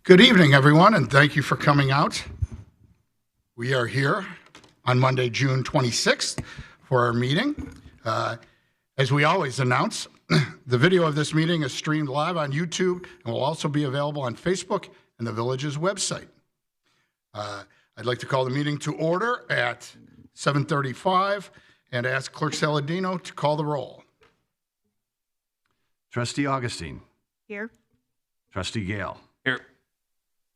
Good evening, everyone, and thank you for coming out. We are here on Monday, June 26th for our meeting. As we always announce, the video of this meeting is streamed live on YouTube and will also be available on Facebook and the village's website. I'd like to call the meeting to order at 7:35 and ask Clerk Saladino to call the roll. Trustee Augustine. Here. Trustee Gale. Here.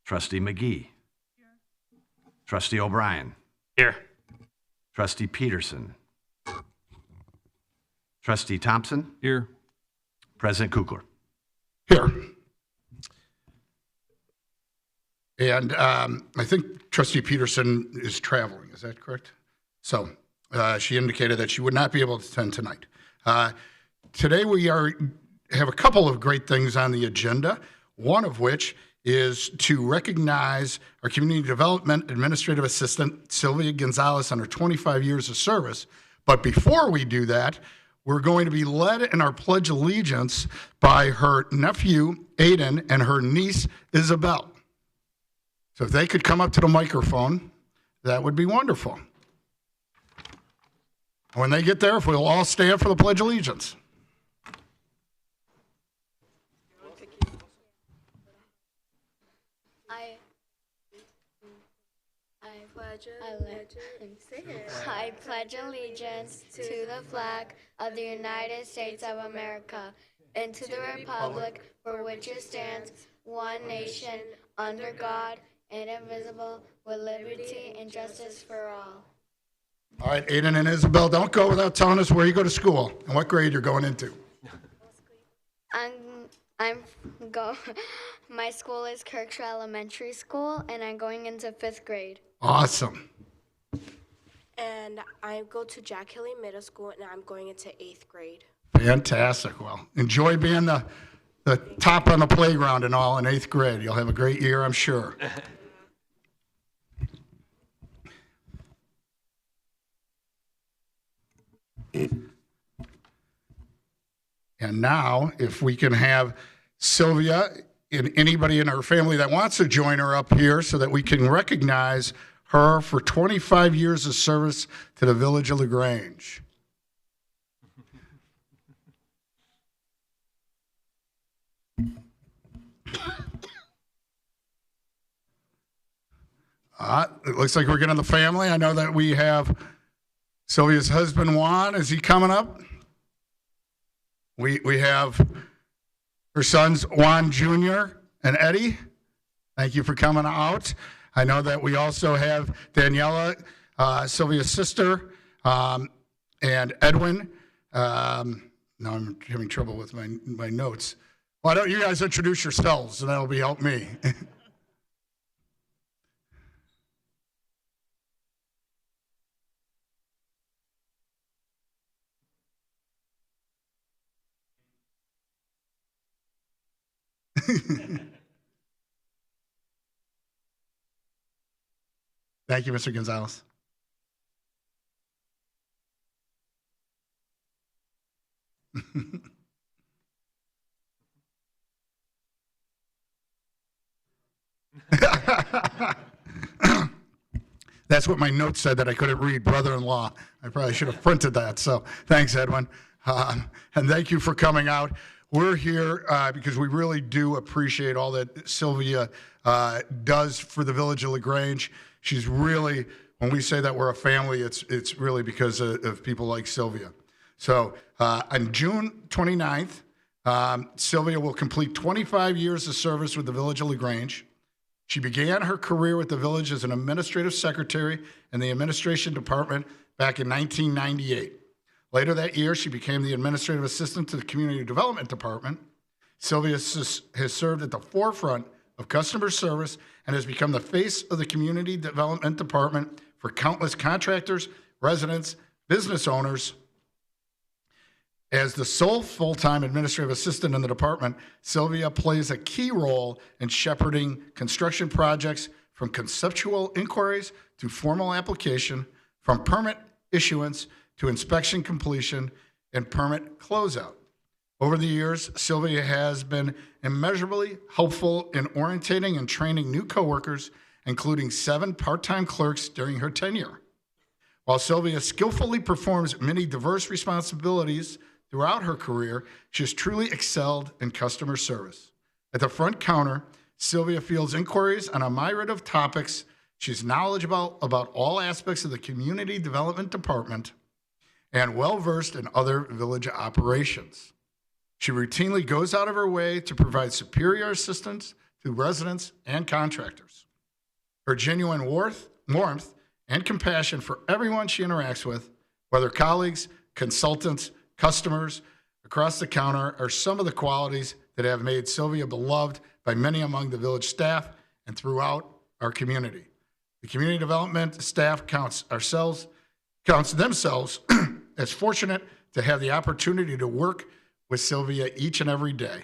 Trustee McGee. Here. Trustee O'Brien. Here. Trustee Peterson. Trustee Thompson. Here. President Kukler. Here. And I think Trustee Peterson is traveling, is that correct? So she indicated that she would not be able to attend tonight. Today we have a couple of great things on the agenda, one of which is to recognize our Community Development Administrative Assistant, Sylvia Gonzalez, on her 25 years of service. But before we do that, we're going to be led in our Pledge of Allegiance by her nephew, Aiden, and her niece, Isabel. So if they could come up to the microphone, that would be wonderful. When they get there, if we'll all stand for the Pledge of Allegiance. I pledge allegiance to the flag of the United States of America and to the republic for which it stands, one nation, under God, indivisible, with liberty and justice for all. All right, Aiden and Isabel, don't go without telling us where you go to school and what grade you're going into. My school is Kirkshaw Elementary School, and I'm going into 5th grade. Awesome. And I go to Jack Hilly Middle School, and I'm going into 8th grade. Fantastic. Well, enjoy being the top on the playground and all in 8th grade. You'll have a great year, I'm sure. And now, if we can have Sylvia and anybody in her family that wants to join her up here so that we can recognize her for 25 years of service to the village of Grange. It looks like we're getting the family. I know that we have Sylvia's husband, Juan. Is he coming up? We have Her sons, Juan Jr. and Eddie, thank you for coming out. I know that we also have Daniela, Sylvia's sister, and Edwin. Now I'm having trouble with my notes. Why don't you guys introduce yourselves, and that'll help me. Thank you, Mr. Gonzalez. That's what my notes said that I couldn't read, brother-in-law. I probably should have printed that. So thanks, Edwin. And thank you for coming out. We're here because we really do appreciate all that Sylvia does for the village of LaGrange. She's really, when we say that we're a family, it's really because of people like Sylvia. So on June 29th, Sylvia will complete 25 years of service with the village of LaGrange. She began her career with the village as an administrative secretary in the administration department back in 1998. Later that year, she became the administrative assistant to the community development department. Sylvia has served at the forefront of customer service and has become the face of the community development department for countless contractors, residents, business owners. As the sole full-time administrative assistant in the department, Sylvia plays a key role in shepherding construction projects from conceptual inquiries to formal application, from permit issuance to inspection completion and permit closeout. Over the years, Sylvia has been immeasurably helpful in orientating and training new coworkers, including 7 part-time clerks during her tenure. While Sylvia skillfully performs many diverse responsibilities throughout her career, she has truly excelled in customer service. At the front counter, Sylvia fields inquiries on a myriad of topics. She's knowledgeable about all aspects of the community development department and well-versed in other village operations. She routinely goes out of her way to provide superior assistance to residents and contractors. Her genuine warmth and compassion for everyone she interacts with, whether colleagues, consultants, customers, across the counter, are some of the qualities that have made Sylvia beloved by many among the village staff and throughout our community. The community development staff counts themselves as fortunate to have the opportunity to work with Sylvia each and every day.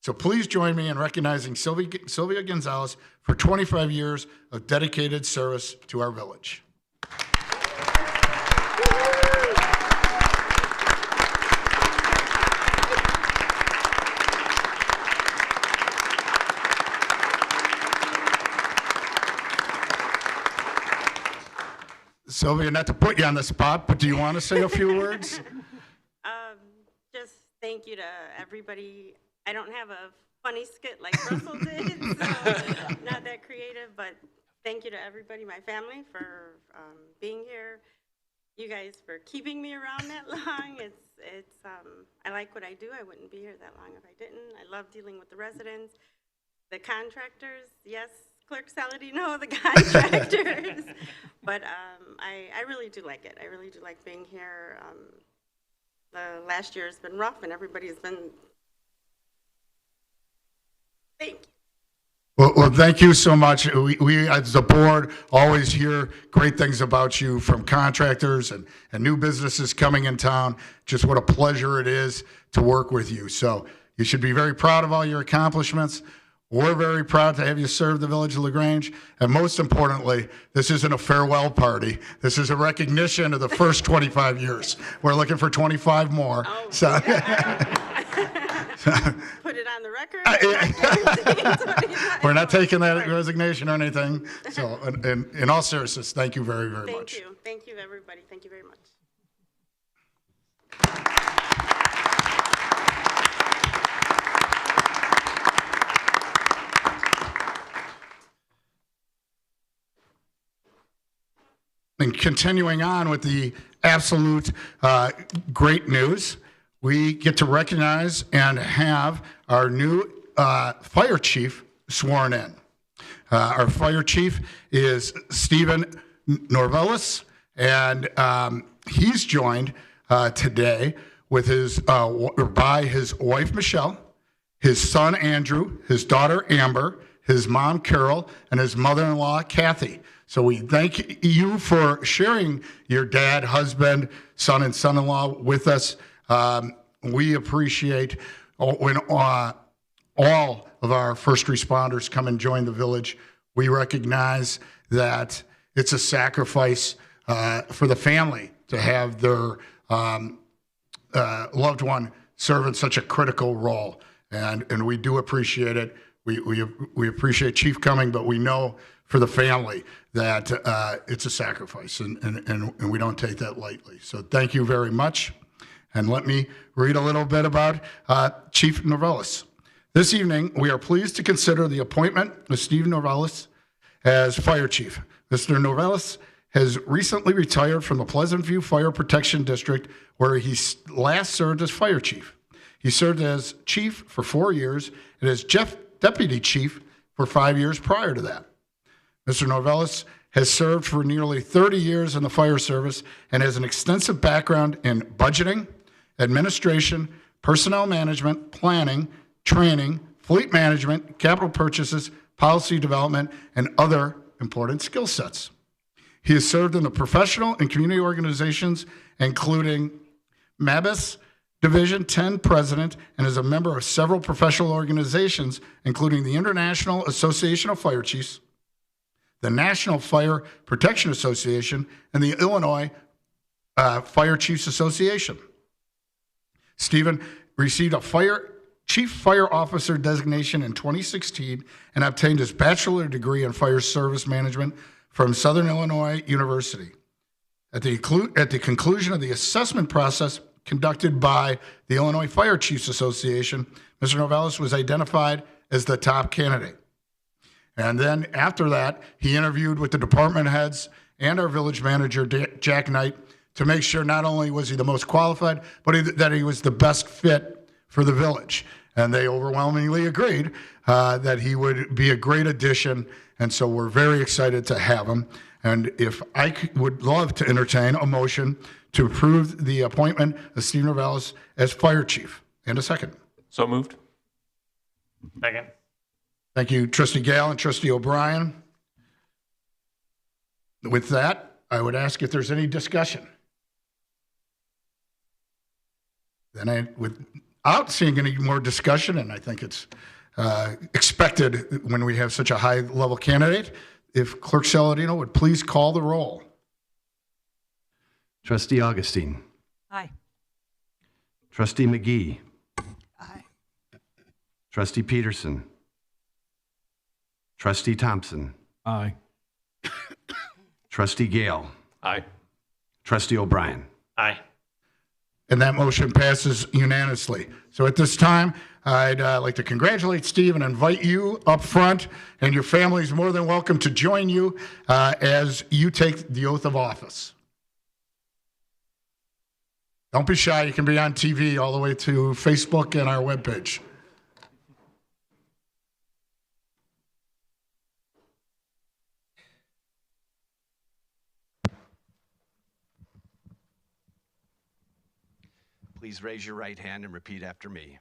So please join me in recognizing Sylvia Gonzalez for 25 years of dedicated service to our village. Sylvia, not to put you on the spot, but do you want to say a few words? Just thank you to everybody. I don't have a funny skit like Russell did, so not that creative, but thank you to everybody, my family, for being here. You guys for keeping me around that long. I like what I do. I wouldn't be here that long if I didn't. I love dealing with the residents, the contractors. Yes, Clerk Saladino, the contractors. But I really do like it. I really do like being here. The last year has been rough, and everybody's been. Thank you. Well, thank you so much. We, as the board, always hear great things about you from contractors and new businesses coming in town. Just what a pleasure it is to work with you. So you should be very proud of all your accomplishments. We're very proud to have you serve the village of LaGrange. And most importantly, this isn't a farewell party. This is a recognition of the first 25 years. We're looking for 25 more. Oh, so. Put it on the record. We're not taking that resignation or anything. So in all seriousness, thank you very, very much. Thank you. Thank you, everybody. Thank you very much. And continuing on with the absolute great news, we get to recognize and have our new fire chief sworn in. Our fire chief is Stephen Norvellis, and he's joined today with by his wife Michelle, his son Andrew, his daughter Amber, his mom Carol, and his mother-in-law Kathy. So we thank you for sharing your dad, husband, son, and son-in-law with us. We appreciate when all of our first responders come and join the village. We recognize that it's a sacrifice for the family to have their loved one serve in such a critical role, and we do appreciate it. We appreciate Chief coming, but we know for the family that it's a sacrifice, and we don't take that lightly. So thank you very much. And let me read a little bit about Chief Norvellis. This evening, we are pleased to consider the appointment of Steve Norvellis as Fire Chief. Mr. Norvellis has recently retired from the Pleasant View Fire Protection District, where he last served as Fire Chief. He served as Chief for 4 years and as Deputy Chief for 5 years prior to that. Mr. Norvellis has served for nearly 30 years in the fire service and has an extensive background in budgeting, administration, personnel management, planning, training, fleet management, capital purchases, policy development, and other important skill sets. He has served in the professional and community organizations, including MABIS Division 10 President, and is a member of several professional organizations, including the International Association of Fire Chiefs, the National Fire Protection Association, and the Illinois Fire Chiefs Association. Stephen received a Chief Fire Officer designation in 2016 and obtained his bachelor degree in fire service management from Southern Illinois University. At the conclusion of the assessment process conducted by the Illinois Fire Chiefs Association, Mr. Norvellis was identified as the top candidate. And then after that, he interviewed with the department heads and our village manager, Jack Knight, to make sure not only was he the most qualified, but that he was the best fit for the village. And they overwhelmingly agreed that he would be a great addition. And so we're very excited to have him. And if I would love to entertain a motion to approve the appointment of Steve Norvellis as Fire Chief. And a second. So moved. Second. Thank you, Trustee Gale and Trustee O'Brien. With that, I would ask if there's any discussion. Then without seeing any more discussion, and I think it's expected when we have such a high-level candidate, if Clerk Saladino would please call the roll. Trustee Augustine. Aye. Trustee McGee. Aye. Trustee Peterson. Trustee Thompson. Aye. Trustee Gale. Aye. Trustee O'Brien. Aye. And that motion passes unanimously. So at this time, I'd like to congratulate Steve and invite you up front, and your family is more than welcome to join you as you take the oath of office. Don't be shy. You can be on TV all the way to Facebook and our webpage. Please raise your right hand and repeat after me.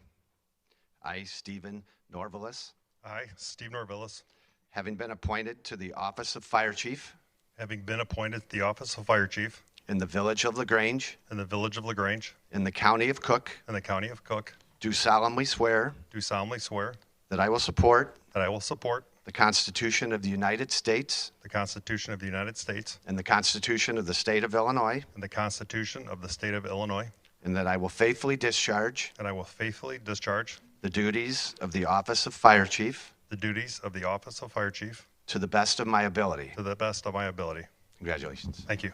I, Stephen Norvellis, I, Steve Norvellis, having been appointed to the office of Fire Chief having been appointed to the office of Fire Chief in the village of LaGrange, in the village of LaGrange, in the county of Cook, in the county of Cook, do solemnly swear do solemnly swear that I will support that I will support the Constitution of the United States the Constitution of the United States and the Constitution of the State of Illinois, and the Constitution of the State of Illinois, and that I will faithfully discharge and I will faithfully discharge the duties of the office of Fire Chief the duties of the office of Fire Chief to the best of my ability. to the best of my ability. Congratulations. Thank you.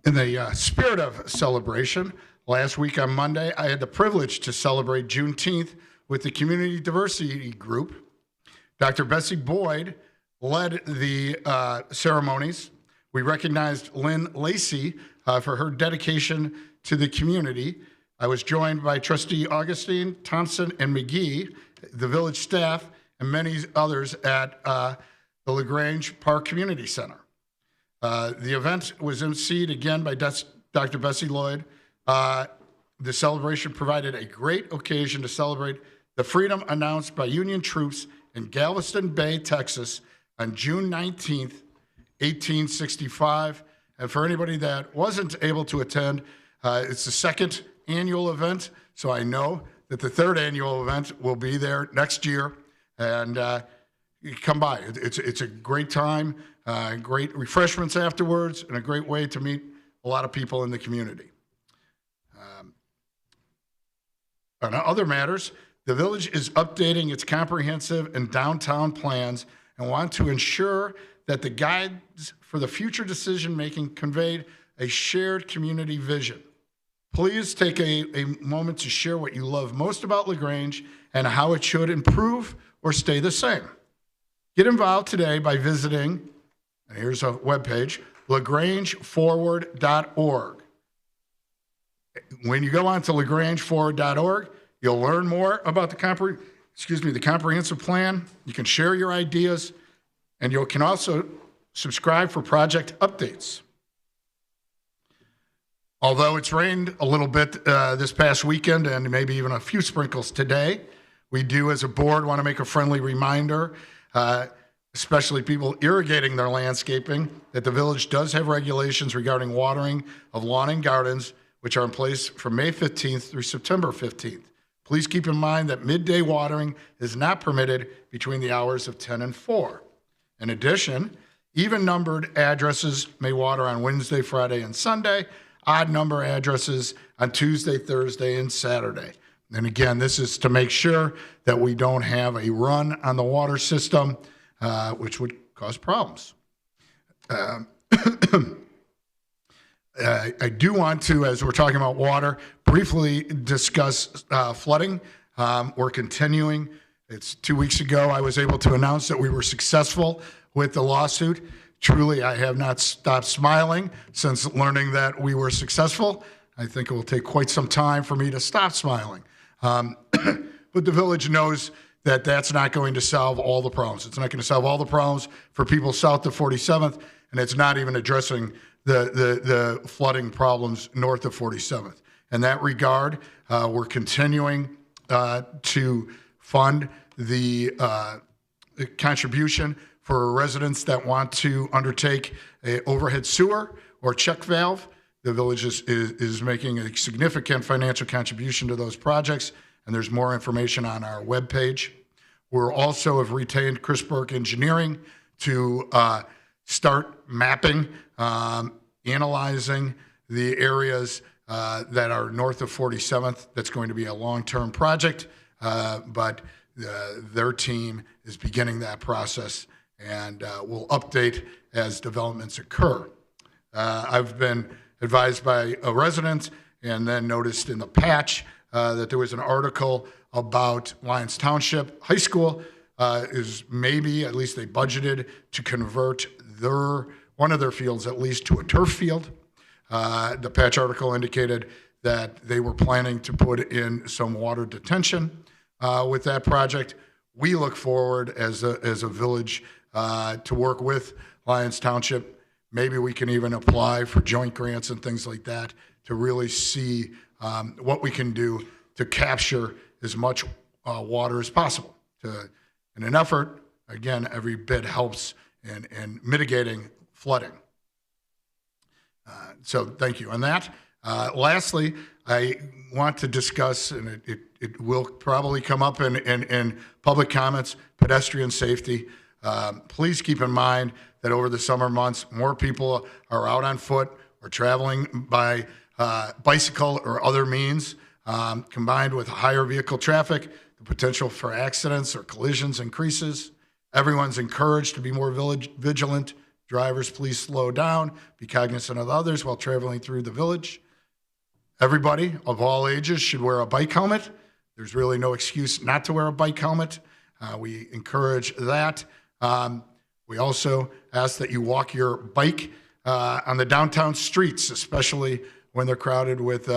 In the spirit of celebration, last week on Monday, I had the privilege to celebrate Juneteenth with the Community Diversity Group. Dr. Bessie Boyd led the ceremonies. We recognized Lynn Lacey for her dedication to the community. I was joined by Trustee Augustine, Thompson, and McGee, the village staff, and many others at the LaGrange Park Community Center. The event was emceed again by Dr. Bessie Lloyd. The celebration provided a great occasion to celebrate the freedom announced by Union troops in Galveston Bay, Texas on June 19th, 1865. And for anybody that wasn't able to attend, it's the second annual event, so I know that the third annual event will be there next year. And you come by. It's a great time, great refreshments afterwards, and a great way to meet a lot of people in the community. On other matters, the village is updating its comprehensive and downtown plans and want to ensure that the guides for the future decision-making conveyed a shared community vision. Please take a moment to share what you love most about LaGrange and how it should improve or stay the same. Get involved today by visiting, and here's a webpage, lagrangeforward.org. When you go on to lagrangeforward.org, you'll learn more about the comprehensive plan. You can share your ideas, and you can also subscribe for project updates. Although it's rained a little bit this past weekend and maybe even a few sprinkles today, we do as a board want to make a friendly reminder, especially people irrigating their landscaping, that the village does have regulations regarding watering of lawn and gardens, which are in place from May 15th through September 15th. Please keep in mind that midday watering is not permitted between the hours of 10 and 4. In addition, even-numbered addresses may water on Wednesday, Friday, and Sunday, odd-number addresses on Tuesday, Thursday, and Saturday. And again, this is to make sure that we don't have a run on the water system, which would cause problems. I do want to, as we're talking about water, briefly discuss flooding. We're continuing. It's 2 weeks ago, I was able to announce that we were successful with the lawsuit. Truly, I have not stopped smiling since learning that we were successful. I think it will take quite some time for me to stop smiling. But the village knows that that's not going to solve all the problems. It's not going to solve all the problems for people south of 47th, and it's not even addressing the flooding problems north of 47th. In that regard, we're continuing to fund the contribution for residents that want to undertake a overhead sewer or check valve. The village is making a significant financial contribution to those projects, and there's more information on our webpage. We're also have retained Chris Burke Engineering to start mapping, analyzing the areas that are north of 47th. That's going to be a long-term project, but their team is beginning that process, and we'll update as developments occur. I've been advised by a resident and then noticed in the patch that there was an article about Lyons Township High School is maybe, at least they budgeted, to convert one of their fields at least to a turf field. The patch article indicated that they were planning to put in some water detention with that project. We look forward as a village to work with Lyons Township. Maybe we can even apply for joint grants and things like that to really see what we can do to capture as much water as possible. In an effort, again, every bit helps in mitigating flooding. So thank you on that. Lastly, I want to discuss, and it will probably come up in public comments, pedestrian safety. Please keep in mind that over the summer months, more people are out on foot or traveling by bicycle or other means. Combined with higher vehicle traffic, the potential for accidents or collisions increases. Everyone's encouraged to be more vigilant, Drivers, please slow down. Be cognizant of others while traveling through the village. Everybody of all ages should wear a bike helmet. There's really no excuse not to wear a bike helmet. We encourage that. We also ask that you walk your bike on the downtown streets, especially when they're crowded with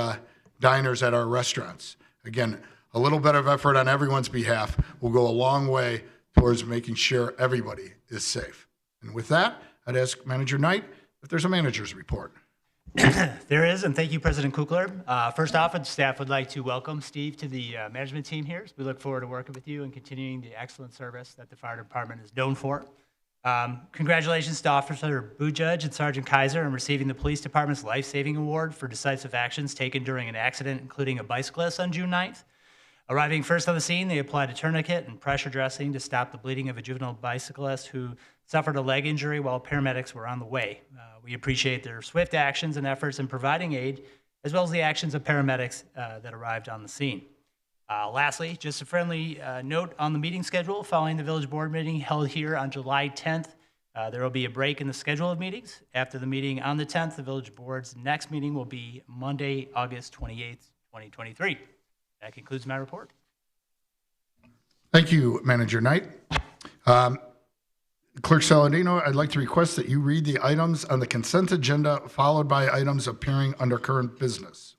diners at our restaurants. Again, a little bit of effort on everyone's behalf will go a long way towards making sure everybody is safe. And with that, I'd ask Manager Knight if there's a manager's report. There is, and thank you, President Kukler. First off, the staff would like to welcome Steve to the management team here. We look forward to working with you and continuing the excellent service that the fire department is known for. Congratulations to Officer Bujudge and Sergeant Kaiser on receiving the Police Department's Life-Saving Award for decisive actions taken during an accident, including a bicyclist on June 9th. Arriving first on the scene, they applied a tourniquet and pressure dressing to stop the bleeding of a juvenile bicyclist who suffered a leg injury while paramedics were on the way. We appreciate their swift actions and efforts in providing aid, as well as the actions of paramedics that arrived on the scene. Lastly, just a friendly note on the meeting schedule. Following the village board meeting held here on July 10th, there will be a break in the schedule of meetings. After the meeting on the 10th, the village board's next meeting will be Monday, August 28th, 2023. That concludes my report. Thank you, Manager Knight. Clerk Saladino, I'd like to request that you read the items on the consent agenda followed by items appearing under current business.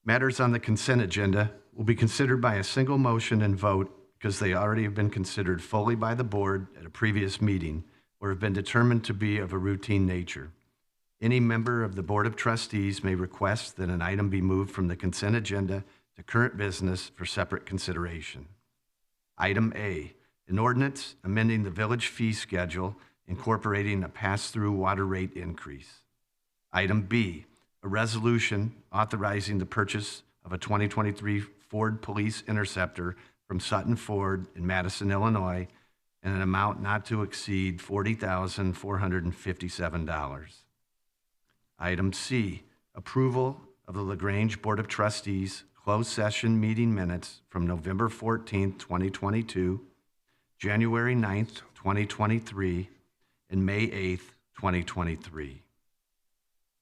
Matters on the consent agenda will be considered by a single motion and vote because they already have been considered fully by the board at a previous meeting or have been determined to be of a routine nature. Any member of the Board of Trustees may request that an item be moved from the consent agenda to current business for separate consideration. Item A, an ordinance amending the village fee schedule incorporating a pass-through water rate increase. Item B, a resolution authorizing the purchase of a 2023 Ford Police Interceptor from Sutton Ford in Madison, Illinois, in an amount not to exceed $40,457. Item C, approval of the LaGrange Board of Trustees closed session meeting minutes from November 14th, 2022, January 9th, 2023, and May 8th, 2023.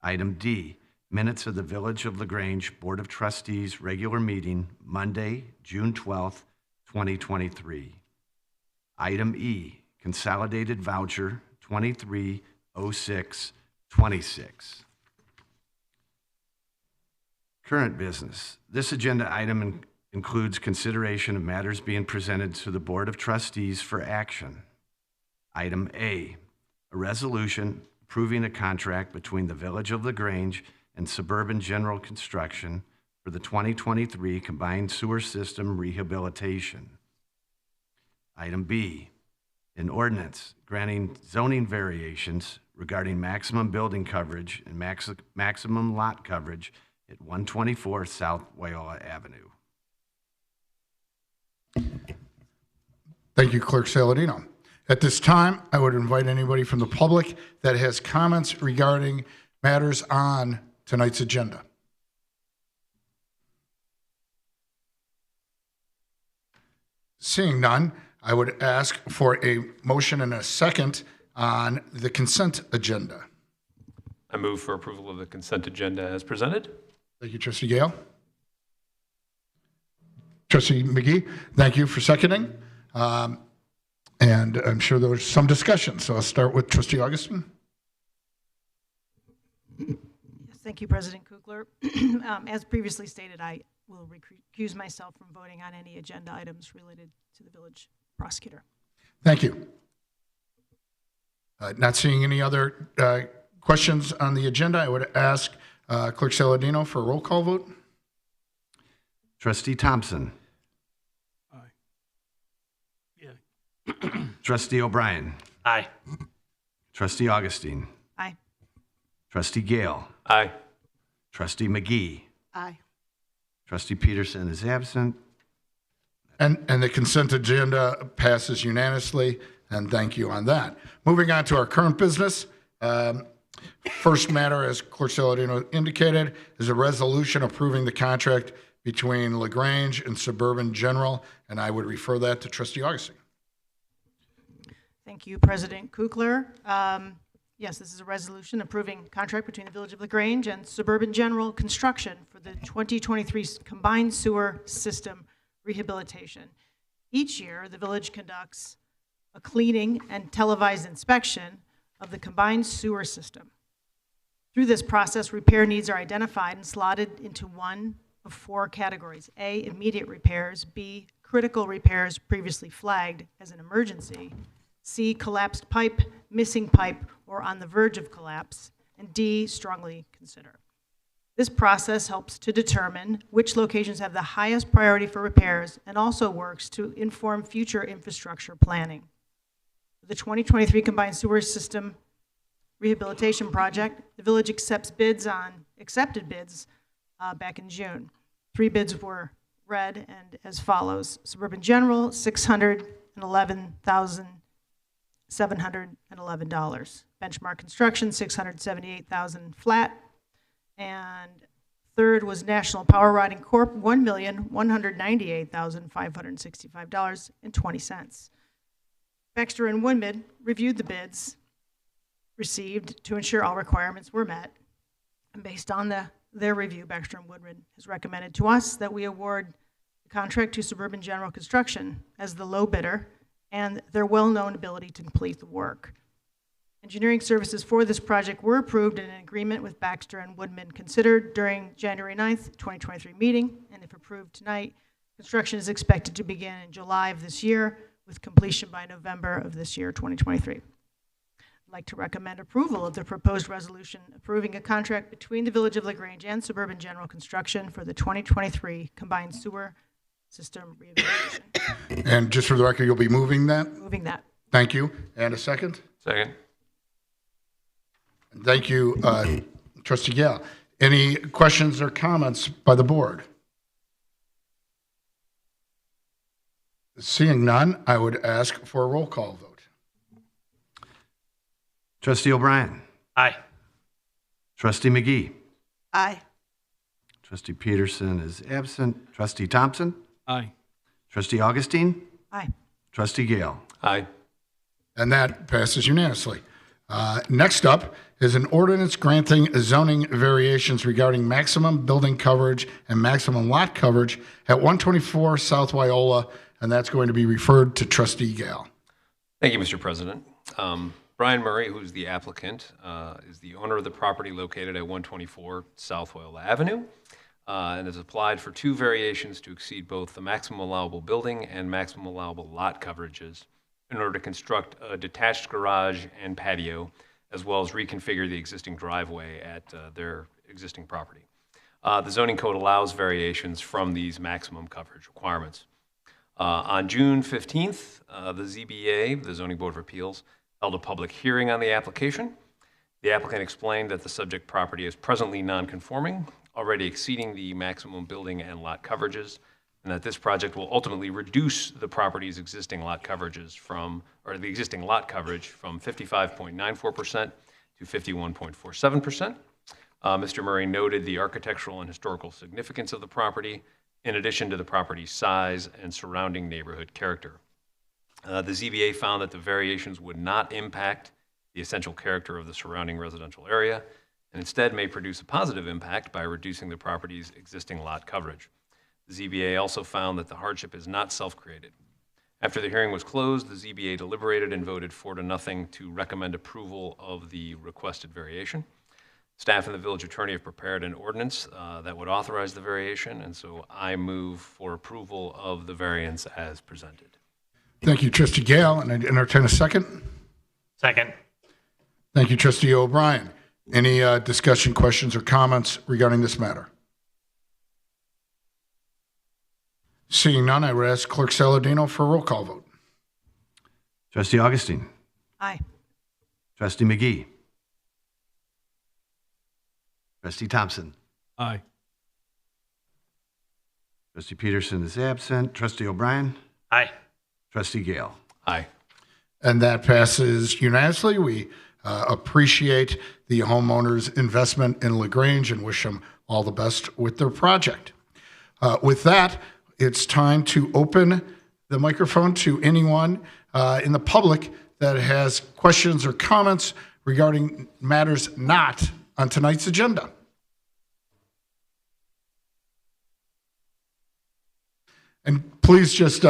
Item D, minutes of the Village of LaGrange Board of Trustees regular meeting Monday, June 12th, 2023. Item E, consolidated voucher 230626. Current business. This agenda item includes consideration of matters being presented to the Board of Trustees for action. Item A, a resolution approving a contract between the Village of LaGrange and Suburban General Construction for the 2023 Combined Sewer System Rehabilitation. Item B, an ordinance granting zoning variations regarding maximum building coverage and maximum lot coverage at 124 South Wyola Avenue. Thank you, Clerk Saladino. At this time, I would invite anybody from the public that has comments regarding matters on tonight's agenda. Seeing none, I would ask for a motion and a second on the consent agenda. I move for approval of the consent agenda as presented. Thank you, Trustee Gale. Trustee McGee, thank you for seconding. And I'm sure there was some discussion, so I'll start with Trustee Augustine. Yes, thank you, President Kukler. As previously stated, I will recuse myself from voting on any agenda items related to the village prosecutor. Thank you. Not seeing any other questions on the agenda, I would ask Clerk Saladino for a roll call vote. Trustee Thompson. Aye. Yeah. Trustee O'Brien. Aye. Trustee Augustine. Aye. Trustee Gale. Aye. Trustee McGee. Aye. Trustee Peterson is absent. And the consent agenda passes unanimously, and thank you on that. Moving on to our current business. First matter, as Clerk Saladino indicated, is a resolution approving the contract between LaGrange and Suburban General, and I would refer that to Trustee Augustine. Thank Thank you, President Kukler. Yes, this is a resolution approving contract between the Village of LaGrange and Suburban General Construction for the 2023 combined sewer system rehabilitation. Each year, the village conducts a cleaning and televised inspection of the combined sewer system. Through this process, repair needs are identified and slotted into one of 4 categories: A, immediate repairs; B, critical repairs previously flagged as an emergency; C, collapsed pipe, missing pipe, or on the verge of collapse; and D, strongly consider. This process helps to determine which locations have the highest priority for repairs and also works to inform future infrastructure planning. The 2023 combined sewer system rehabilitation project, the village accepted bids back in June. 3 bids were read and as follows: Suburban General, $611,711. Benchmark Construction, $678,000 flat. And third was National Power Riding Corp., $1,198,565.20. Baxter and Woodman reviewed the bids received to ensure all requirements were met. And based on their review, Baxter and Woodman has recommended to us that we award the contract to Suburban General Construction as the low bidder and their well-known ability to complete the work. Engineering services for this project were approved in an agreement with Baxter and Woodman considered during January 9th, 2023 meeting, and if approved tonight, construction is expected to begin in July of this year with completion by November of this year, 2023. I'd like to recommend approval of the proposed resolution approving a contract between the Village of LaGrange and Suburban General Construction for the 2023 combined sewer system rehabilitation. And just for the record, you'll be moving that? Moving that. Thank you. And a second? Second. Thank you, Trustee Gale. Any questions or comments by the board? Seeing none, I would ask for a roll call vote. Trustee O'Brien. Aye. Trustee McGee. Aye. Trustee Peterson is absent. Trustee Thompson. Aye. Trustee Augustine. Aye. Trustee Gale. Aye. And that passes unanimously. Next up is an ordinance granting zoning variations regarding maximum building coverage and maximum lot coverage at 124 South Wyola, and that's going to be referred to Trustee Gale. Thank you, Mr. President. Brian Murray, who's the applicant, is the owner of the property located at 124 South Wyola Avenue, and has applied for 2 variations to exceed both the maximum allowable building and maximum allowable lot coverages in order to construct a detached garage and patio, as well as reconfigure the existing driveway at their existing property. The zoning code allows variations from these maximum coverage requirements. On June 15th, the ZBA, the Zoning Board of Appeals, held a public hearing on the application. The applicant explained that the subject property is presently non-conforming, already exceeding the maximum building and lot coverages, and that this project will ultimately reduce the property's existing lot coverages from, or the existing lot coverage from 55.94% to 51.47%. Mr. Murray noted the architectural and historical significance of the property, in addition to the property's size and surrounding neighborhood character. The ZBA found that the variations would not impact the essential character of the surrounding residential area, and instead may produce a positive impact by reducing the property's existing lot coverage. The ZBA also found that the hardship is not self-created. After the hearing was closed, the ZBA deliberated and voted 4-0 to recommend approval of the requested variation. Staff and the village attorney have prepared an ordinance that would authorize the variation, and so I move for approval of the variance as presented. Thank you, Trustee Gale, and I entertain a second. Second. Thank you, Trustee O'Brien. Any discussion, questions, or comments regarding this matter? Seeing none, I would ask Clerk Saladino for a roll call vote. Trustee Augustine. Aye. Trustee McGee. Trustee Thompson. Aye. Trustee Peterson is absent. Trustee O'Brien. Aye. Trustee Gale. Aye. And that passes unanimously. We appreciate the homeowners' investment in LaGrange and wish them all the best with their project. With that, it's time to open the microphone to anyone in the public that has questions or comments regarding matters not on tonight's agenda? And please just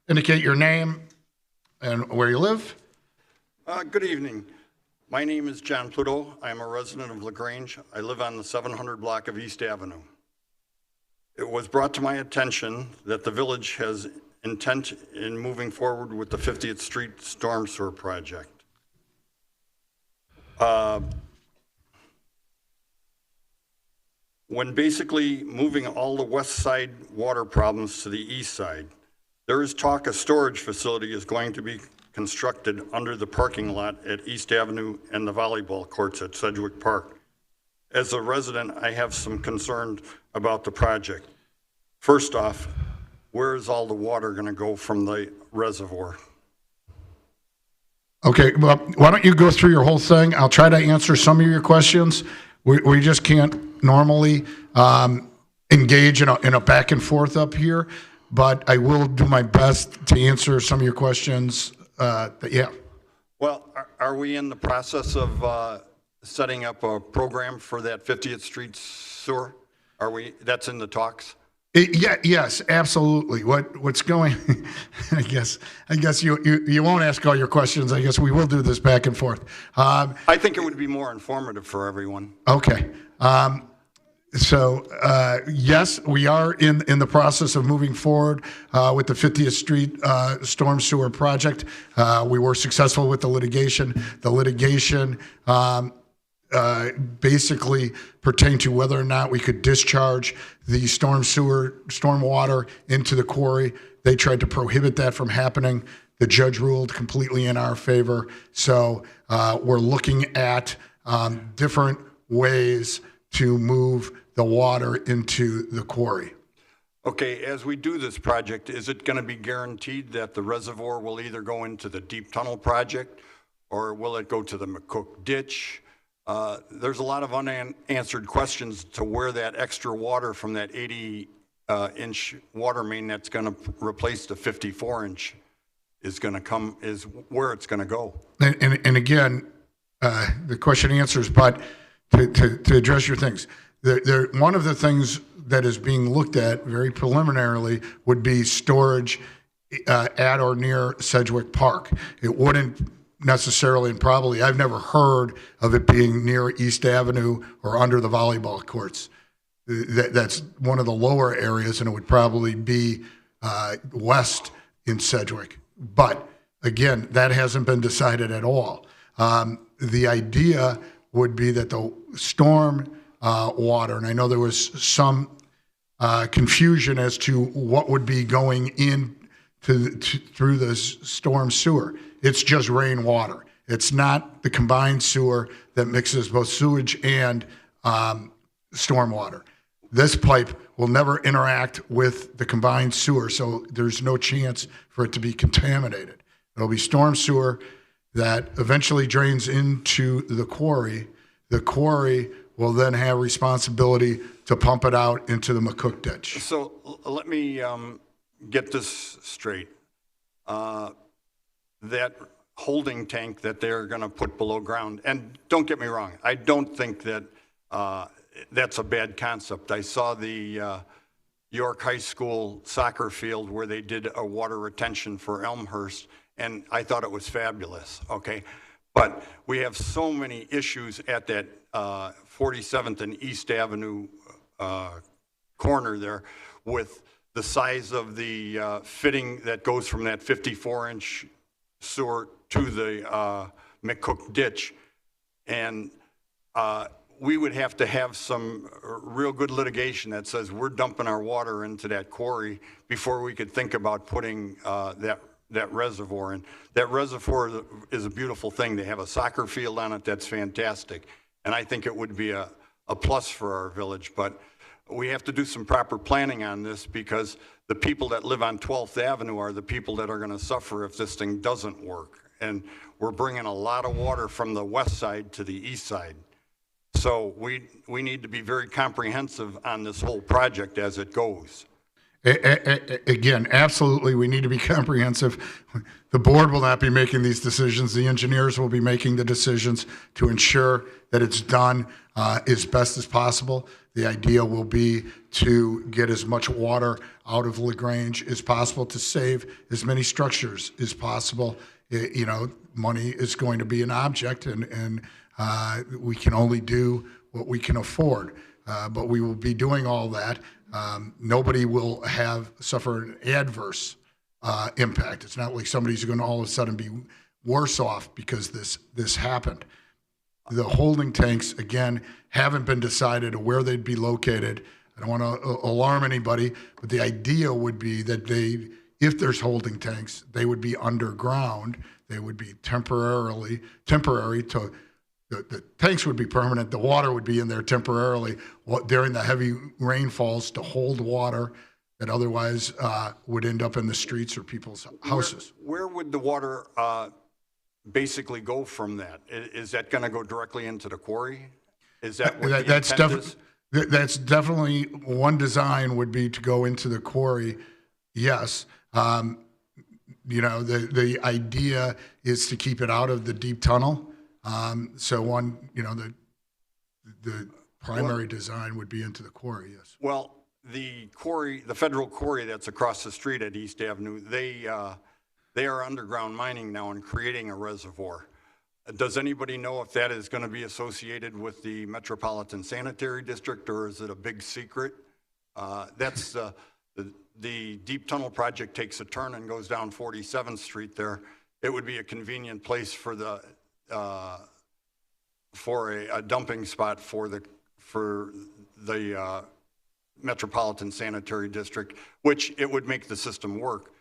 indicate your name and where you live. Good evening. My name is John Pluto. I am a resident of LaGrange. I live on the 700 block of East Avenue. It was brought to my attention that the village has intent in moving forward with the 50th Street Storm Sewer project. When basically moving all the west side water problems to the east side, there is talk a storage facility is going to be constructed under the parking lot at East Avenue and the volleyball courts at Sedgwick Park. As a resident, I have some concern about the project. First off, where is all the water going to go from the reservoir? Okay, well, why don't you go through your whole thing? I'll try to answer some of your questions. We just can't normally engage in a back and forth up here, but I will do my best to answer some of your questions that you have. Well, are we in the process of setting up a program for that 50th Street sewer? That's in the talks? Yes, absolutely. What's going? I guess you won't ask all your questions. I guess we will do this back and forth. I think it would be more informative for everyone. Okay. So yes, we are in the process of moving forward with the 50th Street Storm Sewer project. We were successful with the litigation. The litigation basically pertained to whether or not we could discharge the storm water into the quarry. They tried to prohibit that from happening. The judge ruled completely in our favor. So we're looking at different ways to move the water into the quarry. Okay, as we do this project, is it going to be guaranteed that the reservoir will either go into the deep tunnel project or will it go to the McCook ditch? There's a lot of unanswered questions to where that extra water from that 80-inch water main that's going to replace the 54-inch is going to come, is where it's going to go. And again, the question answers, but to address your things, one of the things that is being looked at very preliminarily would be storage at or near Sedgwick Park. It wouldn't necessarily, and probably, I've never heard of it being near East Avenue or under the volleyball courts. That's one of the lower areas, and it would probably be west in Sedgwick. But again, that hasn't been decided at all. The idea would be that the storm water, and I know there was some confusion as to what would be going in through the storm sewer. It's just rainwater. It's not the combined sewer that mixes both sewage and stormwater. This pipe will never interact with the combined sewer, so there's no chance for it to be contaminated. It'll be storm sewer that eventually drains into the quarry. The quarry will then have responsibility to pump it out into the McCook ditch. So let me get this straight. That holding tank that they're going to put below ground, and don't get me wrong, I don't think that that's a bad concept. I saw the York High School soccer field where they did a water retention for Elmhurst, and I thought it was fabulous, okay? But we have so many issues at that 47th and East Avenue corner there with the size of the fitting that goes from that 54-inch sewer to the McCook ditch. And we would have to have some real good litigation that says we're dumping our water into that quarry before we could think about putting that reservoir in. That reservoir is a beautiful thing. They have a soccer field on it that's fantastic. And I think it would be a plus for our village. But we have to do some proper planning on this because the people that live on 12th Avenue are the people that are going to suffer if this thing doesn't work. And we're bringing a lot of water from the west side to the east side. So we need to be very comprehensive on this whole project as it goes. Again, absolutely, we need to be comprehensive. The board will not be making these decisions. The engineers will be making the decisions to ensure that it's done as best as possible. The idea will be to get as much water out of LaGrange as possible to save as many structures as possible. You know, money is going to be an object, and we can only do what we can afford. But we will be doing all that. Nobody will suffer an adverse impact. It's not like somebody's going to all of a sudden be worse off because this happened. The holding tanks, again, haven't been decided where they'd be located. I don't want to alarm anybody, but the idea would be that if there's holding tanks, they would be underground. They would be temporary to. The tanks would be permanent. The water would be in there temporarily during the heavy rainfalls to hold water that otherwise would end up in the streets or people's houses. Where would the water basically go from that? Is that going to go directly into the quarry? Is that what the intent is? That's definitely one design would be to go into the quarry. Yes. You know, the idea is to keep it out of the deep tunnel. So the primary design would be into the quarry, yes. Well, the quarry, the federal quarry that's across the street at East Avenue, they are underground mining now and creating a reservoir. Does anybody know if that is going to be associated with the Metropolitan Sanitary District, or is it a big secret? That's the deep tunnel project takes a turn and goes down 47th Street there. It would be a convenient place for a dumping spot for the Metropolitan Sanitary District, which it would make the system work.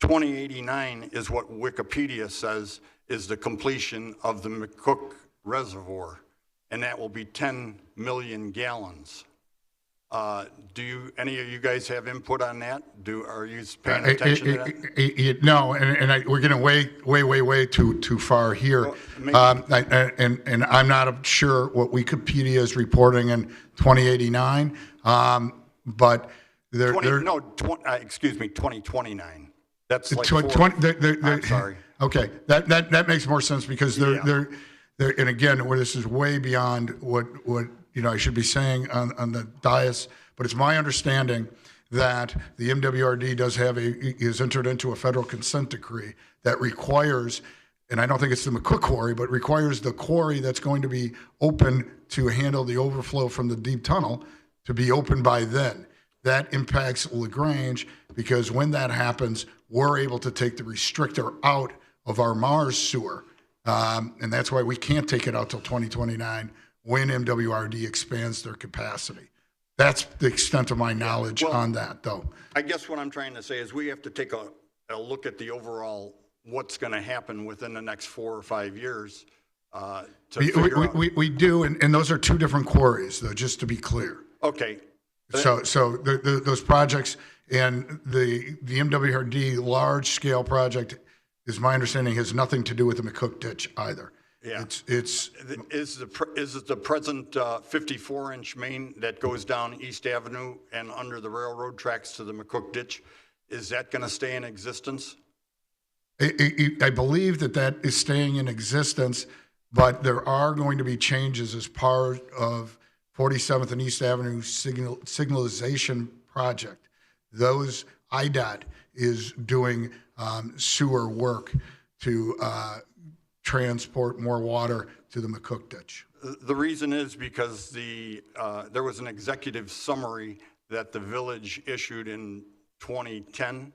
2089 is what Wikipedia says is the completion of the McCook Reservoir, and that will be 10 million gallons. Do any of you guys have input on that? Are you paying attention to that? No, we're getting way too far here. Well, and I'm not sure what Wikipedia is reporting in 2089, but excuse me, 2029. That's like I'm sorry. Okay, that makes more sense because they're and again, where this is way beyond what I should be saying on the dais, but it's my understanding that the MWRD is entered into a federal consent decree that requires, and I don't think it's the McCook quarry, but requires the quarry that's going to be open to handle the overflow from the deep tunnel to be open by then. That impacts LaGrange because when that happens, we're able to take the restrictor out of our Mars sewer. And that's why we can't take it out till 2029 when MWRD expands their capacity. That's the extent of my knowledge on that, though. I guess what I'm trying to say is we have to take a look at the overall what's going to happen within the next 4 or 5 years We do, and those are two different quarries, though, just to be clear. Okay. So those projects and the MWRD large-scale project, is my understanding, has nothing to do with the McCook ditch either. Yeah. Is it the present 54-inch main that goes down East Avenue and under the railroad tracks to the McCook ditch? Is that going to stay in existence? I believe that is staying in existence, but there are going to be changes as part of 47th and East Avenue signalization project. Those IDOT is doing sewer work to transport more water to the McCook ditch. The reason is because there was an executive summary that the village issued in 2010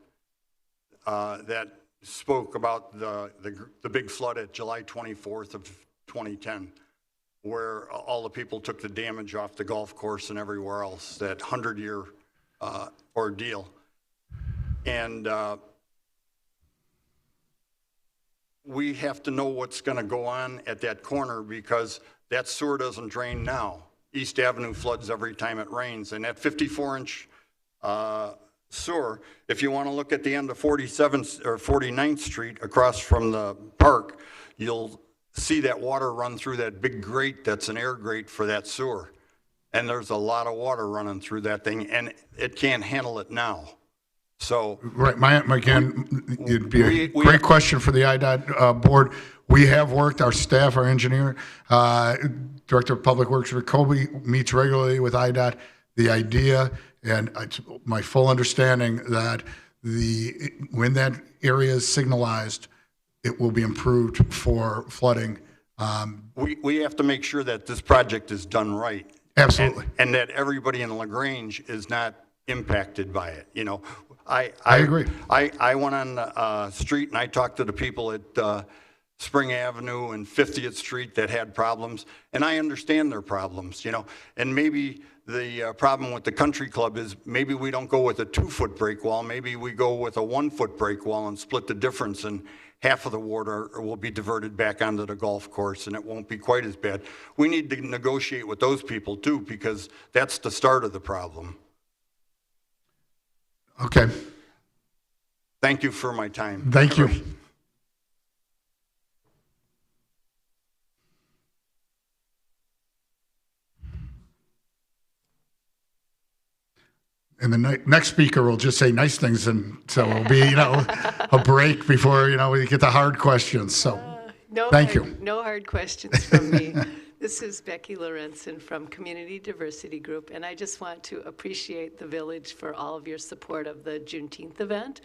that spoke about the big flood at July 24th of 2010, where all the people took the damage off the golf course and everywhere else, that 100-year ordeal. And we have to know what's going to go on at that corner because that sewer doesn't drain now. East Avenue floods every time it rains, and that 54-inch sewer, if you want to look at the end of 47th or 49th Street across from the park, you'll see that water run through that big grate that's an air grate for that sewer. and there's a lot of water running through that thing, and it can't handle it now. So Right, again, it'd be a we- great question for the IDOT board. We have worked, our staff, our engineer, Director of Public Works, Rick Colby, meets regularly with IDOT. The idea, and it's my full understanding that when that area is signalized, it will be improved for flooding. we have to make sure that this project is done right. Absolutely. And that everybody in LaGrange is not impacted by it, you know. I agree. I went on the street and I talked to the people at Spring Avenue and 50th Street that had problems, and I understand their problems, you know. And maybe the problem with the country club is maybe we don't go with a 2-foot break wall, maybe we go with a 1-foot break wall and split the difference, and half of the water will be diverted back onto the golf course and it won't be quite as bad. We need to negotiate with those people too, because that's the start of the problem. Okay, Thank you for my time. thank you. And the next speaker will just say nice things, and so it'll be, a break before, we get the hard questions. So, thank you. No hard questions from me. This is Becky Lorenzen from Community Diversity Group, and I just want to appreciate the village for all of your support of the Juneteenth event.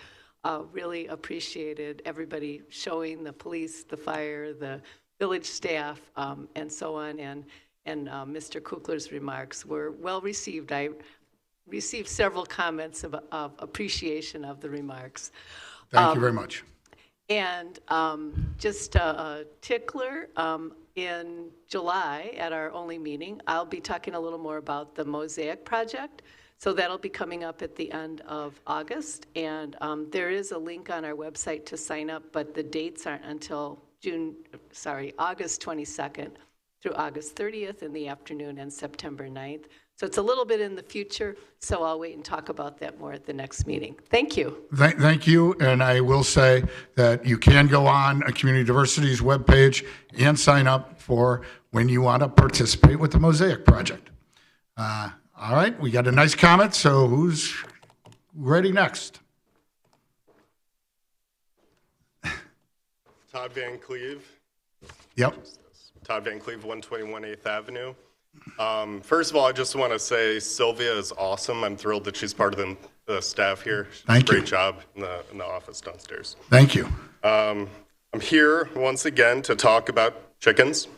Really appreciated everybody showing, the police, the fire, the village staff, and so on, and Mr. Kukler's remarks were well received. I received several comments of appreciation of the remarks. Thank you very much. And just a tickler, in July at our only meeting, I'll be talking a little more about the Mosaic project. So that'll be coming up at the end of August. And there is a link on our website to sign up, but the dates aren't until August 22nd through August 30th in the afternoon and September 9th. So it's a little bit in the future, so I'll wait and talk about that more at the next meeting. Thank you. Thank you, and I will say that you can go on a Community Diversity's webpage and sign up for when you want to participate with the Mosaic Project. All right, we got a nice comment, so who's ready next? Todd Van Cleve. Yep. Todd Van Cleve, 121 8th Avenue. First of all, I just want to say Sylvia is awesome. I'm thrilled that she's part of the staff here. She does a great job in the office downstairs. Thank you. I'm here once again to talk about chickens.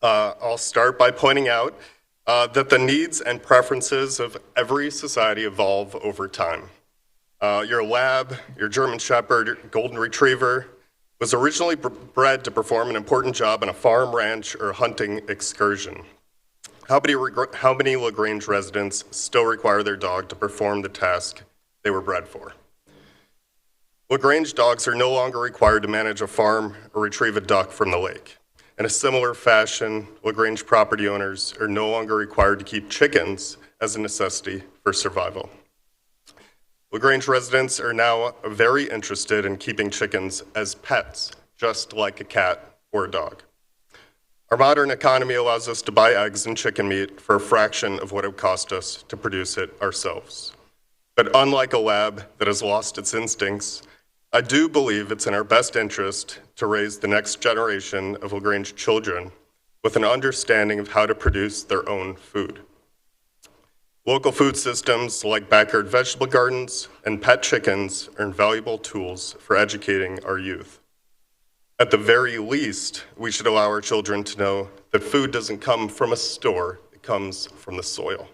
I'll start by pointing out that the needs and preferences of every society evolve over time. Your lab, your German Shepherd, your Golden Retriever was originally bred to perform an important job on a farm, ranch, or hunting excursion. How many LaGrange residents still require their dog to perform the task they were bred for? LaGrange dogs are no longer required to manage a farm or retrieve a duck from the lake. In a similar fashion, LaGrange property owners are no longer required to keep chickens as a necessity for survival. LaGrange residents are now very interested in keeping chickens as pets, just like a cat or a dog. Our modern economy allows us to buy eggs and chicken meat for a fraction of what it would cost us to produce it ourselves. But unlike a lab that has lost its instincts, I do believe it's in our best interest to raise the next generation of LaGrange children with an understanding of how to produce their own food. Local food systems like backyard vegetable gardens and pet chickens are invaluable tools for educating our youth. At the very least, we should allow our children to know that food doesn't come from a store, it comes from the soil.